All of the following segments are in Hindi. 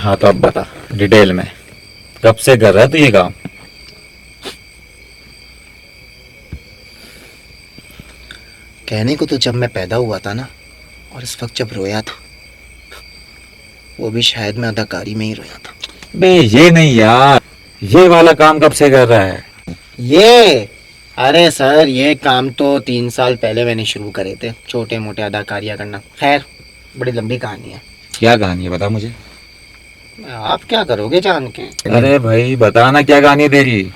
हाँ तो अब बता डिटेल में, कब से कर रहा है तू ये काम? कहने को तो जब मैं पैदा हुआ था ना, और इस वक्त जब रोया था, वो भी शायद मैं अदाकारी में ही रोया था। बे ये नहीं यार, ये वाला काम कब से कर रहा है? ये अरे सर, ये काम तो 3 साल पहले मैंने शुरू करे थे, छोटे मोटे अदाकारियाँ करना। खैर, बड़ी लंबी कहानी है। क्या कहानी है बता मुझे। आप क्या करोगे जान के? अरे भाई बताना क्या कहानी है तेरी।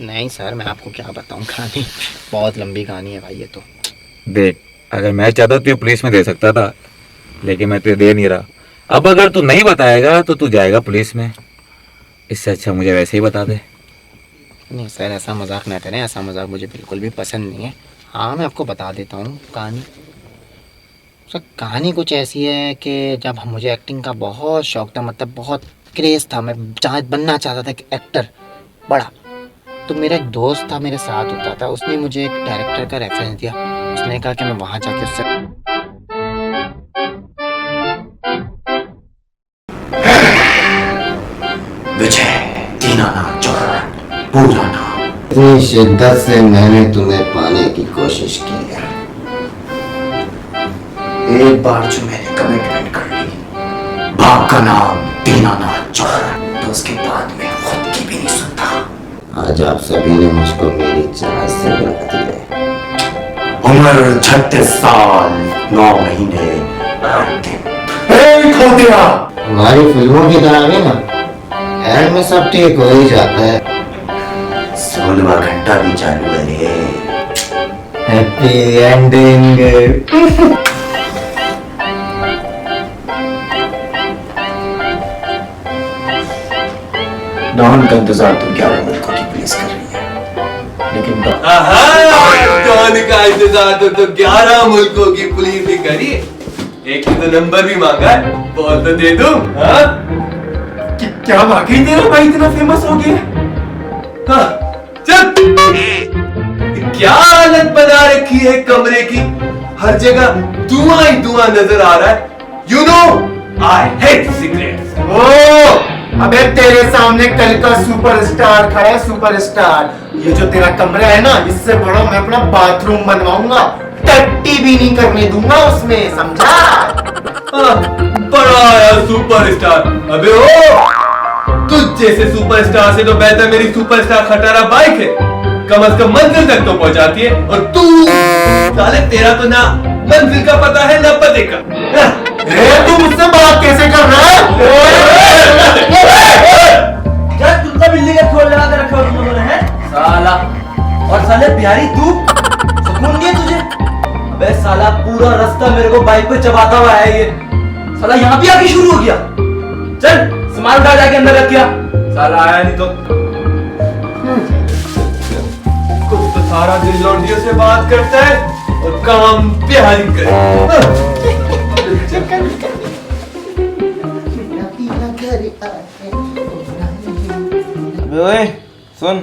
नहीं सर, मैं आपको क्या बताऊं, कहानी बहुत लंबी कहानी है भाई ये तो। देख, अगर मैं चाहता तो ये पुलिस में दे सकता था, लेकिन मैं तुझे दे नहीं रहा। अब अगर तू नहीं बताएगा तो तू जाएगा पुलिस में, इससे अच्छा मुझे वैसे ही बता दे। नहीं सर, ऐसा मजाक ना करें, ऐसा मजाक मुझे बिल्कुल भी पसंद नहीं है। हाँ, मैं आपको बता देता हूँ कहानी। सर, कहानी कुछ ऐसी है कि जब मुझे एक्टिंग का बहुत शौक था, मतलब बहुत क्रेज़ था, मैं बनना चाहता था एक एक्टर बड़ा। तो मेरा एक दोस्त था, मेरे साथ होता था, उसने मुझे एक डायरेक्टर का रेफरेंस दिया। उसने कहा कि मैं वहाँ जाके उससे विजय दीनानाथ जौहर पूरा नाम। इतनी शिद्दत से मैंने तुम्हें पाने की कोशिश की है, एक बार जो मैंने कमिटमेंट कर ली, बाप का नाम दीनानाथ जौहर, तो उसके बाद मैं खुद की भी नहीं सुनता। आज आप सभी ने मुझको मेरी चाह से मिला दिया। उम्र 36 साल 9 महीने 8 दिन। खोतिया, हमारी फिल्मों की तरह भी ना एंड में सब ठीक हो ही जाता है। 16वां घंटा भी चालू है रे। Happy ending. डॉन का इंतजार तो 11 मुल्कों की पुलिस कर रही है, लेकिन डॉन का इंतजार तो 11 मुल्कों की पुलिस ही करी। एक तो नंबर भी मांगा है, बोल तो दे दूं। हाँ? क्या वाकई तेरा भाई इतना फेमस हो गया? हाँ, चल। क्या हालत बना रखी है कमरे की, हर जगह धुआं ही धुआं नजर आ रहा है। You know I hate cigarettes. ओ, अबे तेरे सामने कल का सुपरस्टार खड़ा है, सुपरस्टार। ये जो तेरा कमरा है ना, इससे बड़ा मैं अपना बाथरूम बनवाऊंगा, टट्टी भी नहीं करने दूंगा उसमें, समझा? बड़ा आया सुपरस्टार। अबे ओ, तुझ जैसे सुपरस्टार से तो बेहतर मेरी सुपरस्टार खटारा बाइक है, कम से कम मंजिल तक तो पहुंचाती है। और तू साले, तेरा तो ना मंजिल का पता है ना पते का। तू मुझसे बात कैसे कर रहा है? क्या कुत्ता बिल्ली का खोल लगा के रखा हो तुम लोगों ने, हैं? साला, और साले बिहारी तू, सुकून नहीं है तुझे? अबे साला, पूरा रास्ता मेरे को बाइक पे चबाता हुआ है ये साला, यहाँ भी आके शुरू हो गया। चल सामान उठा, जाके अंदर रख दिया। साला आया नहीं तो कुछ तो सारा दिन लौंडियों से बात करता है और काम बिहारी करे। ओए सुन,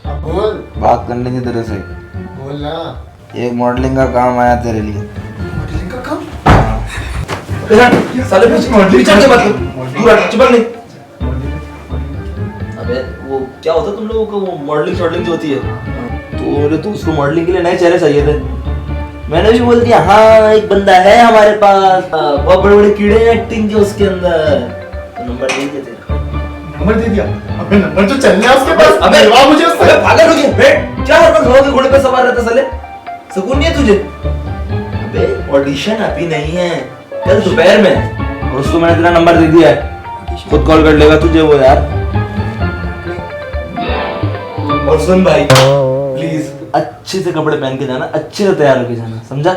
बोल। बात करनी थी तेरे से। बोल ना। एक मॉडलिंग का काम आया तेरे लिए। मॉडलिंग का काम? साले मॉडलिंग चल के मत दूर हट, चिपक नहीं। अबे वो क्या होता है तुम लोगों को, वो मॉडलिंग जो होती है, तो मेरे तो उसको मॉडलिंग के लिए नए चेहरे चाहिए थे। मैंने भी बोल दिया हाँ, एक बंदा है हमारे पास, बहुत बड़े बड़े कीड़े हैं एक्टिंग के उसके अंदर, तो नंबर दे दिया तेरा। नंबर दे दिया? अबे नंबर तो चलने है उसके पास। अबे मिलवा मुझे उससे। अबे पागल हो गया, बैठ। क्या हर वक्त घोड़े पे सवार रहता साले, सुकून नहीं है तुझे? अबे ऑडिशन अभी नहीं है, कल दोपहर में, और उसको मैंने तेरा नंबर दे दिया है, खुद कॉल कर लेगा तुझे वो यार। और सुन भाई, प्लीज अच्छे से कपड़े पहन के जाना, अच्छे से तैयार होके जाना, समझा?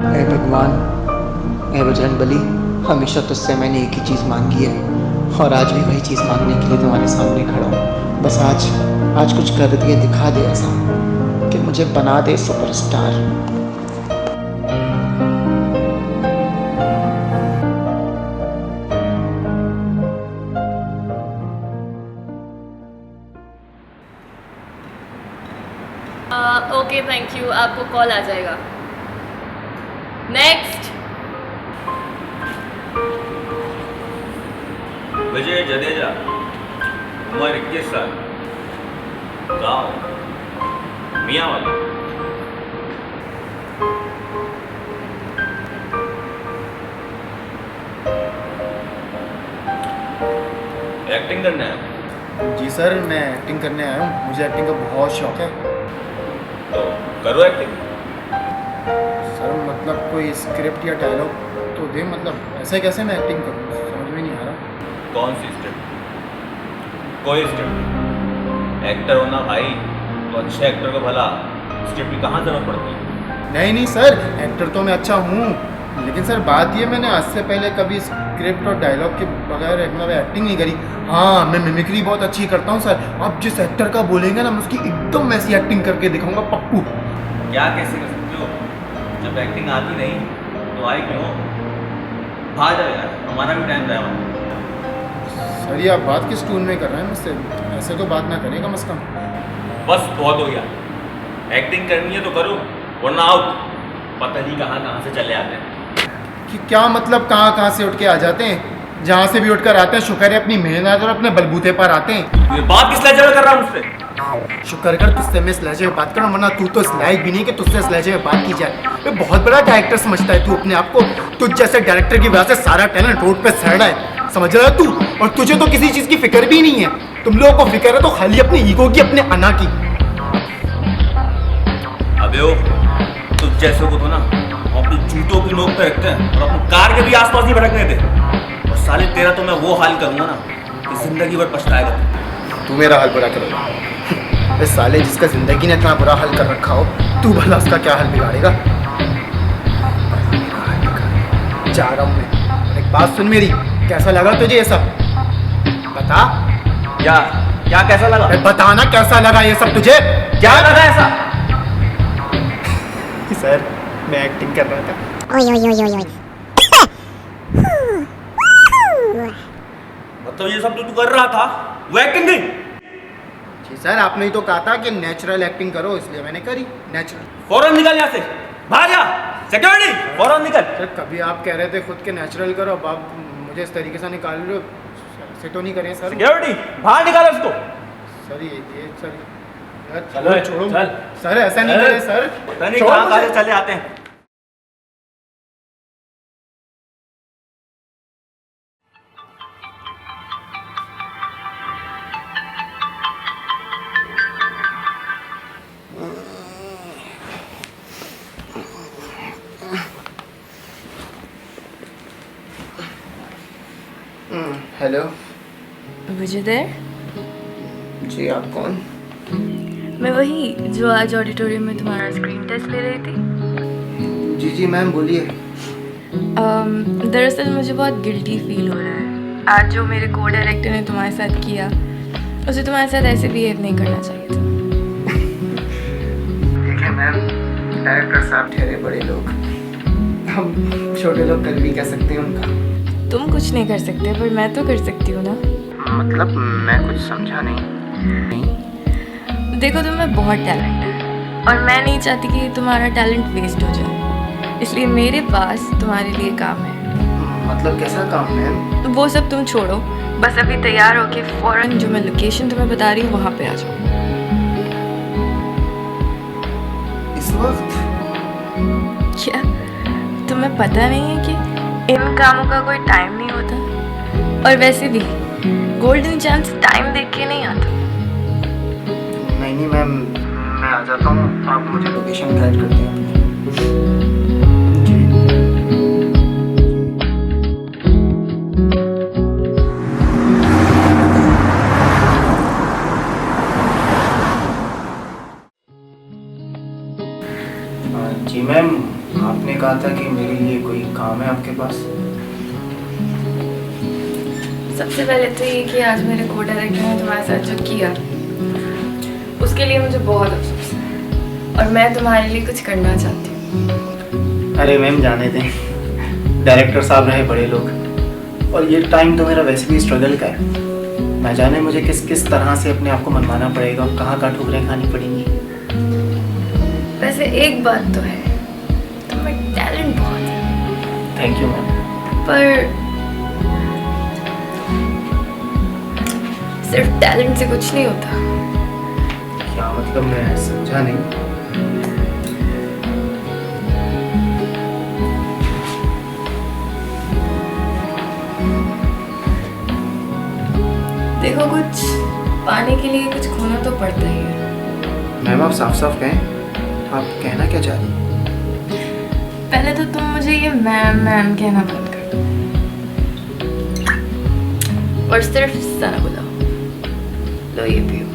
हे भगवान, हे बजरंगबली, हमेशा तुझसे मैंने एक ही चीज़ मांगी है, और आज भी वही चीज़ मांगने के लिए तुम्हारे सामने खड़ा हूँ। बस आज कुछ कर दिए, दिखा दे ऐसा कि मुझे बना दे सुपरस्टार। ओके थैंक यू, आपको कॉल आ जाएगा। नेक्स्ट। विजय जडेजा, उम्र 21 साल, गाँव मियाँवाली। एक्टिंग करना है जी सर, मैं एक्टिंग करने आया हूँ, मुझे एक्टिंग का बहुत शौक है। तो करो एक्टिंग। सर मतलब कोई स्क्रिप्ट या डायलॉग तो दे, मतलब ऐसे कैसे मैं एक्टिंग करूँ, समझ में नहीं आ रहा। कौन सी स्क्रिप्ट? कोई स्क्रिप्ट। एक्टर होना भाई, तो अच्छे एक्टर को भला स्क्रिप्ट की कहाँ जरूरत पड़ती है? नहीं नहीं सर, एक्टर तो मैं अच्छा हूँ, लेकिन सर बात ये, मैंने आज से पहले कभी स्क्रिप्ट और डायलॉग के बगैर मतलब एक्टिंग नहीं करी। हाँ, मैं मिमिक्री बहुत अच्छी करता हूँ सर। आप जिस एक्टर का बोलेंगे ना, मैं उसकी एकदम ऐसी एक्टिंग करके दिखाऊंगा, पप्पू। क्या कैसे कर सकते हो? जब एक्टिंग आती नहीं तो आई क्यों? भाग जाओ यार, हमारा भी टाइम जाएगा। सर ये आप बात किस टून में कर रहे हैं मुझसे? ऐसे तो बात ना करें कम से कम। बस बहुत हो गया। एक्टिंग करनी है तो करो, वरना आउट। पता नहीं कहाँ कहाँ से चले आते हैं। कि क्या मतलब कहाँ कहाँ से उठ के आ जाते हैं? जहाँ से भी उठकर आते हैं, शुक्र है अपनी मेहनत और अपने बलबूते पर आते हैं। ये बात किस लहजे में कर रहा हूँ मुझसे? शुक्र कर तुझसे मैं इस लहजे में बात करूँ, वरना तू तो इस लायक भी नहीं कि तुझसे इस लहजे में बात की जाए। ये बहुत बड़ा डायरेक्टर समझता है तू अपने आप को। तुझ जैसे डायरेक्टर की वजह से सारा टैलेंट रोड पे सड़ रहा है, समझ रहा है तू? और तुझे तो किसी चीज़ की फिक्र भी नहीं है। तुम लोगों को फिक्र है तो खाली अपनी ईगो की, अपने अना की। अबे ओ, तुझ जैसे को तो ना अपने जूतों की नोक पे रखते हैं और अपनी कार के भी आसपास नहीं भटकने देते। और साले तेरा तो मैं वो हाल करूंगा ना कि जिंदगी भर पछताएगा। तू मेरा हाल बुरा करेगा? इस साले जिसका जिंदगी ने इतना बुरा हाल कर रखा हो, तू भला उसका क्या हाल बिगाड़ेगा? जा रहा हूँ मैं। एक बात सुन मेरी, कैसा लगा तुझे ये सब? बता। क्या क्या कैसा लगा? बताना कैसा लगा ये सब तुझे? क्या लगा ऐसा? सर मैं एक्टिंग कर रहा था। मतलब ये सब तो तू कर रहा था, वो एक्टिंग नहीं? जी सर, आपने ही तो कहा था कि नेचुरल एक्टिंग करो, इसलिए मैंने करी नेचुरल। फौरन निकल यहाँ से, बाहर जा। सिक्योरिटी, फौरन निकल। सर कभी आप कह रहे थे खुद के नेचुरल करो, अब आप मुझे इस तरीके से निकाल रहे हो, ऐसे तो नहीं करें सर। सिक्योरिटी, बाहर निकालो उसको। सर ये सर यार, चलो छोड़ो चल। सर, ऐसा नहीं करें सर। नहीं छोड़ो कहाँ मुझे। से चले आते हैं। हेलो विजय देर? जी, आप कौन? मैं वही जो आज ऑडिटोरियम में तुम्हारा स्क्रीन टेस्ट ले रही थी। जी जी मैम, बोलिए। दरअसल मुझे बहुत गिल्टी फील हो रहा है। आज जो मेरे को डायरेक्टर ने तुम्हारे साथ किया, उसे तुम्हारे साथ ऐसे बिहेव नहीं करना चाहिए था। देखिए मैम, डायरेक्टर साहब ठहरे बड़े लोग, हम छोटे लोग कर भी कह सकते हैं उनका। तुम कुछ नहीं कर सकते, पर मैं तो कर सकती हूँ ना। मतलब मैं कुछ समझा नहीं। देखो, तुम्हें बहुत टैलेंट है और मैं नहीं चाहती कि तुम्हारा टैलेंट वेस्ट हो जाए, इसलिए मेरे पास तुम्हारे लिए काम है। मतलब कैसा काम मैम? वो सब तुम छोड़ो, बस अभी तैयार होके फौरन जो मैं लोकेशन तुम्हें बता रही हूँ वहाँ पे आ जाओ। इस वक्त? क्या तुम्हें पता नहीं है कि इन कामों का कोई टाइम नहीं होता? और वैसे भी गोल्डन चांस टाइम देख के नहीं आता। नहीं मैम, मैं आ जाता हूँ, आप मुझे लोकेशन गाइड कर दें। जी मैम, आपने कहा था कि मेरे लिए कोई काम है आपके पास। सबसे पहले तो ये कि आज मेरे को डायरेक्टर ने तुम्हारे साथ जो किया उसके लिए मुझे बहुत अफसोस है और मैं तुम्हारे लिए कुछ करना चाहती हूँ। अरे मैम जाने दें, डायरेक्टर साहब रहे बड़े लोग, और ये टाइम तो मेरा वैसे भी स्ट्रगल का है। ना जाने मुझे किस किस तरह से अपने आप को मनवाना पड़ेगा और कहाँ ठुकरें खानी पड़ेंगी। वैसे एक बात तो है, तुम्हें टैलेंट बहुत है। Thank you ma'am. पर सिर्फ टैलेंट से कुछ नहीं होता। क्या मतलब, मैं समझा नहीं। देखो, कुछ पाने के लिए कुछ खोना तो पड़ता ही है। मैम आप साफ साफ कहें, आप कहना क्या चाह रही हैं? पहले तो तुम मुझे ये मैम मैम कहना बंद कर दो और सिर्फ सना बुलाओ। लो ये पियो,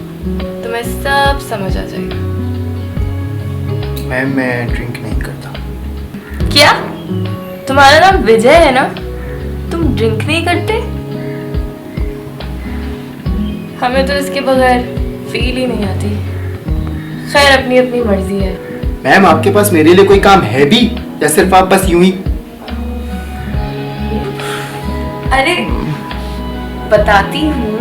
तुम्हें सब समझ आ जाएगा। मैम मैं ड्रिंक नहीं करता। क्या? तुम्हारा नाम विजय है ना? तुम ड्रिंक नहीं करते? हमें तो इसके बगैर फील ही नहीं आती। खैर, अपनी अपनी मर्जी है। मैम आपके पास मेरे लिए कोई काम है भी, या सिर्फ आप बस यूं ही? अरे बताती हूँ।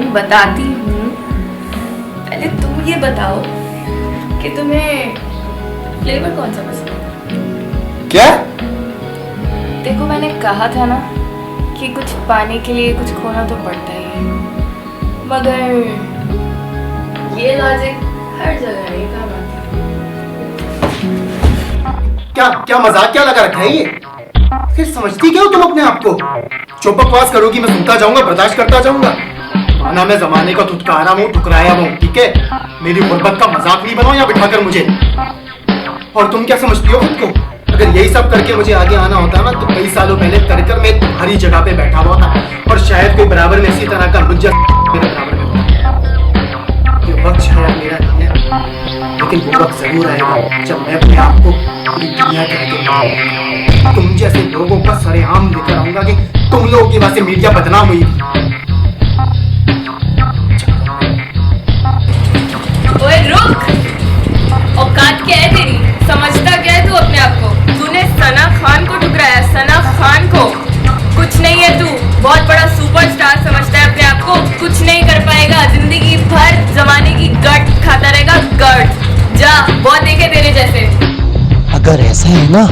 पहले तुम ये बताओ कि तुम्हें फ्लेवर कौन सा पसंद है? क्या? देखो, मैंने कहा था ना कि कुछ पाने के लिए कुछ खोना तो पड़ता ही है, मगर ये लॉजिक हर जगह नहीं काम आता। क्या क्या मजाक क्या लगा रखा है ये? फिर समझती क्या हो तुम अपने आप को? जो बकवास करोगी मैं सुनता जाऊंगा, बर्दाश्त करता जाऊंगा। माना मैं जमाने का धुतकारा हूँ, ठुकराया हूँ, ठीक है? मेरी गुर्बत का मजाक नहीं बनाओ यहाँ बिठाकर मुझे। और तुम क्या समझती हो खुद को? अगर यही सब करके मुझे आगे आना होता ना, तो कई सालों पहले कर मैं तुम्हारी जगह पे बैठा हुआ था, और शायद कोई बराबर में इसी तरह का मुझे मेरे बराबर में होता। ये वक्त शायद मेरा नहीं है, लेकिन वो वक्त जरूर आएगा जब मैं अपने आप को पूरी दुनिया के आगे लाऊंगा। तुम जैसे लोगों का सरेआम लेकर आऊंगा कि तुम लोगों की वजह से मीडिया बदनाम हुई। ओए रुक! औकात क्या है तेरी? समझता क्या है तू अपने आप को? तूने सना खान को ठुकराया, सना खान को। कुछ नहीं है तू, बहुत बड़ा सुपरस्टार समझता है अपने आप को। कुछ नहीं कर पाएगा, जिंदगी भर जमाने की गट खाता रहेगा, गट। जा, बहुत देखे तेरे जैसे। अगर ऐसा है ना,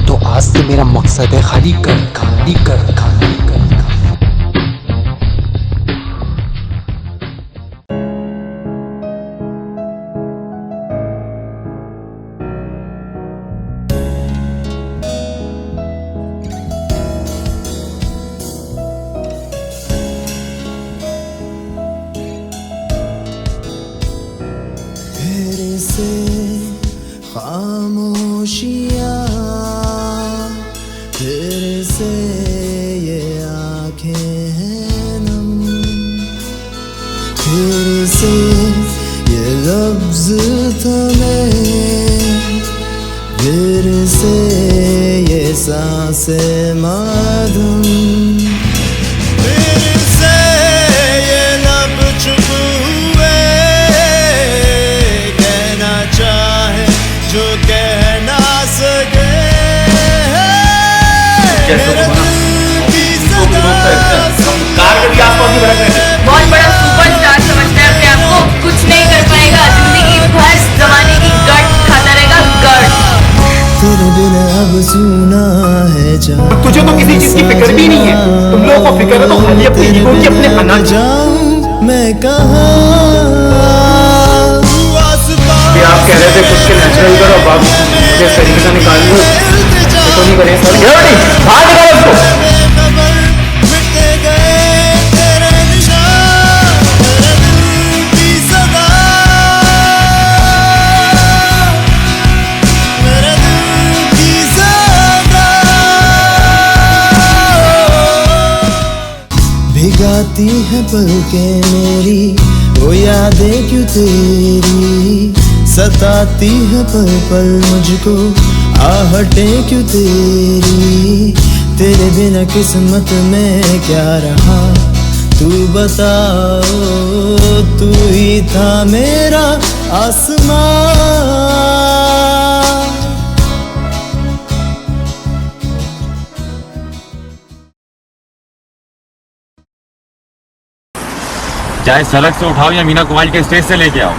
तो आज से मेरा मकसद है खाली कर खाली कर खाली कर। फिर से खामोशियाँ, फिर से ये आँखें हैं नम, फिर से ये लफ्ज़ थमे, फिर से ये सांसें माधुम, फिर से ये लब चुप हुए, कहना चाहे जो कह ना सके। जैसे वो ना, जूतों की नोक पे रखते हैं, हम कार के भी आसपास नहीं भटकने देते। बहुत बड़ा सुपरस्टार समझता है अपने आप को। कुछ नहीं कर पाएगा, जिंदगी भर जमाने की गट खाता रहेगा, गट। तेरे बिना अब सुना है जहाँ, तुझे तो किसी चीज की फिक्र भी नहीं है। तुम लोगों को फिक्र है तो खाली अपनी ईगो की, अपने अना की। जाऊं मैं कहाँ? आप कह रहे थे खुद के नेचुरल करो, अब आप मुझे इस तरीके से निकाल लो तो नहीं करें सर। बाहर निकालो उसको। भिगाती है पलकें मेरी, वो यादें क्यों तेरी, सताती है पल पल मुझको, आहटें क्यों तेरी। तेरे बिना किस्मत में क्या रहा, तू बताओ, तू ही था मेरा आसमां। चाहे सड़क से उठाओ या मीना कुमारी के स्टेज से लेके आओ,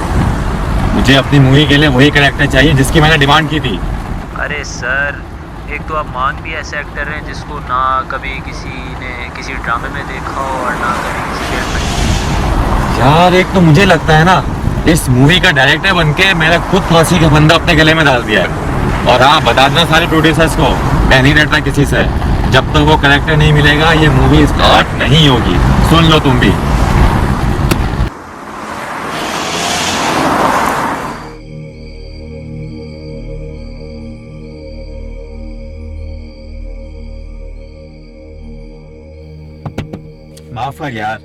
मुझे अपनी मूवी के लिए वही कैरेक्टर चाहिए जिसकी मैंने डिमांड की थी। अरे सर, एक तो आप मान भी ऐसे एक्टर हैं जिसको ना कभी किसी ने किसी ड्रामे में देखा हो और ना कभी किसी फिल्म में। यार एक तो मुझे लगता है ना, इस मूवी का डायरेक्टर बनके मैंने खुद फांसी का बंदा अपने गले में डाल दिया है। और हाँ, बता देना सारे प्रोड्यूसर्स को, मैं नहीं डरता किसी से। जब तक वो कैरेक्टर नहीं मिलेगा ये मूवी स्टार्ट नहीं होगी। सुन लो तुम भी। माफ कर यार,